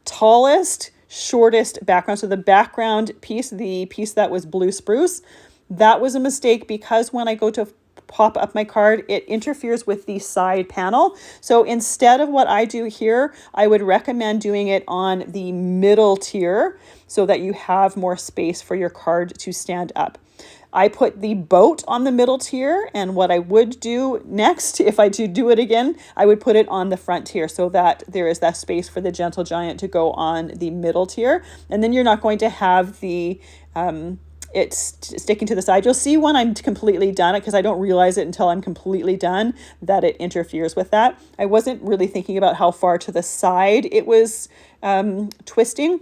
tallest, shortest background. So the background piece, the piece that was blue spruce, that was a mistake because when I go to pop up my card, it interferes with the side panel. So instead of what I do here, I would recommend doing it on the middle tier so that you have more space for your card to stand up. I put the boat on the middle tier, and what I would do next, if I do it again, I would put it on the front tier so that there is that space for the Gentle Giant to go on the middle tier. And then you're not going to have the it's sticking to the side. You'll see when I'm completely done it, because I don't realize it until I'm completely done that it interferes with that. I wasn't really thinking about how far to the side it was twisting.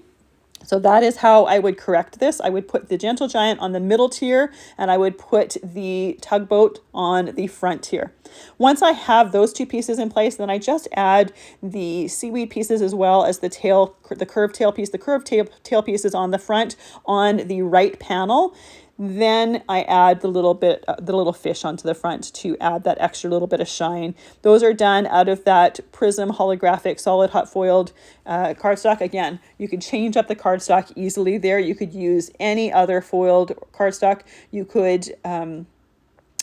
So that is how I would correct this. I would put the Gentle Giant on the middle tier and I would put the tugboat on the front tier. Once I have those two pieces in place, then I just add the seaweed pieces as well as the curved tail piece. The curved tail piece is on the front on the right panel. Then I add the little fish onto the front to add that extra little bit of shine. Those are done out of that Prism holographic solid hot foiled cardstock. Again, you could change up the cardstock easily there. You could use any other foiled cardstock. You could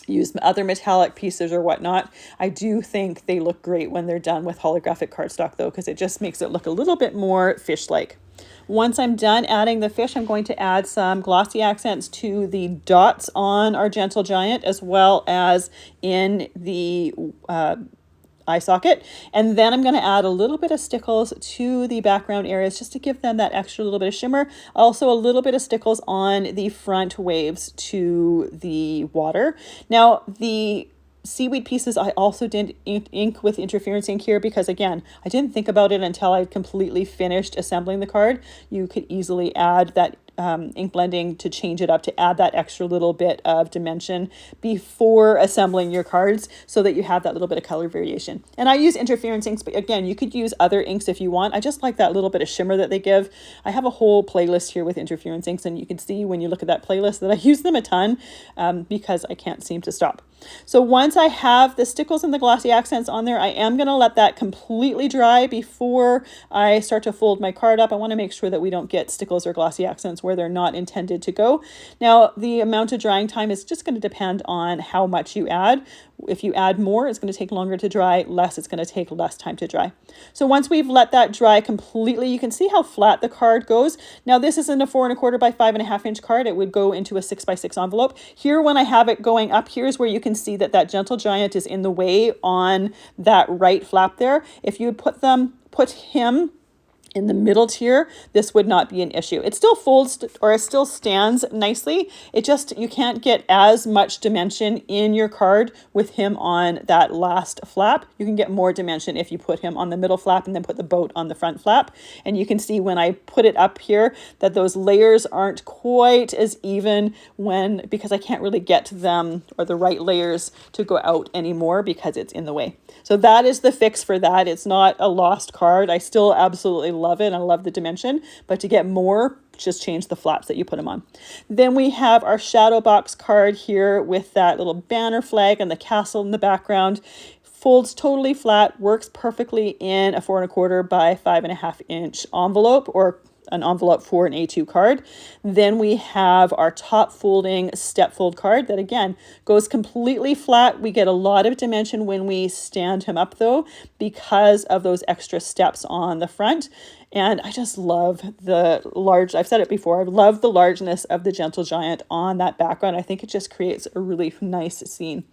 use other metallic pieces or whatnot. I do think they look great when they're done with holographic cardstock though, because it just makes it look a little bit more fish-like. Once I'm done adding the fish, I'm going to add some glossy accents to the dots on our Gentle Giant as well as in the eye socket. And then I'm going to add a little bit of stickles to the background areas just to give them that extra little bit of shimmer. Also a little bit of stickles on the front waves to the water. Now the seaweed pieces I also did ink with interference ink here because again I didn't think about it until I completely finished assembling the card. You could easily add that ink blending to change it up, to add that extra little bit of dimension before assembling your cards so that you have that little bit of color variation. And I use interference inks, but again, you could use other inks if you want. I just like that little bit of shimmer that they give. I have a whole playlist here with interference inks, and you can see when you look at that playlist that I use them a ton because I can't seem to stop. So once I have the stickles and the glossy accents on there, I am going to let that completely dry before I start to fold my card up. I want to make sure that we don't get stickles or glossy accents where they're not intended to go. Now, the amount of drying time is just going to depend on how much you add. If you add more, it's going to take longer to dry. Less, it's going to take less time to dry. So once we've let that dry completely, you can see how flat the card goes. Now, this isn't a 4 1/4 by 5 1/2 inch card. It would go into a 6 by 6 envelope. Here, when I have it going up, here's where you can see that that gentle giant is in the way on that right flap there. If you put him in the middle tier, this would not be an issue. It still folds, or it still stands nicely. It just, you can't get as much dimension in your card with him on that last flap. You can get more dimension if you put him on the middle flap and then put the boat on the front flap. And you can see when I put it up here that those layers aren't quite as even because I can't really get them, or the right layers, to go out anymore because it's in the way. So that is the fix for that. It's not a lost card. I still absolutely love it. I love the dimension, but to get more, just change the flaps that you put them on. Then we have our shadow box card here with that little banner flag and the castle in the background. Folds totally flat, works perfectly in a 4 1/4 by 5 1/2 inch envelope, or an envelope for an A2 card. Then we have our top folding step fold card that again goes completely flat. We get a lot of dimension when we stand him up though, because of those extra steps on the front. And I just love the large, I've said it before, I love the largeness of the gentle giant on that background. I think it just creates a really nice scene.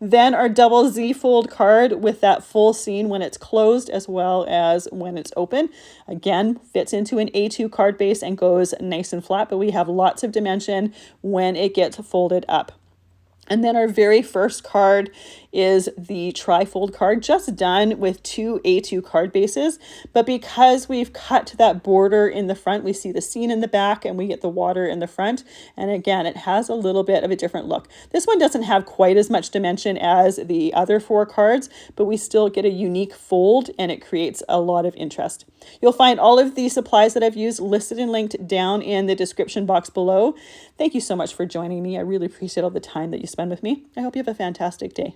Then our double Z fold card with that full scene when it's closed as well as when it's open. Again, fits into an A2 card base and goes nice and flat, but we have lots of dimension when it gets folded up. And then our very first card is the Trifold card, just done with 2 A2 card bases. But because we've cut that border in the front, we see the scene in the back and we get the water in the front. And again, it has a little bit of a different look. This one doesn't have quite as much dimension as the other 4 cards, but we still get a unique fold and it creates a lot of interest. You'll find all of the supplies that I've used listed and linked down in the description box below. Thank you so much for joining me. I really appreciate all the time that you spend with me. I hope you have a fantastic day.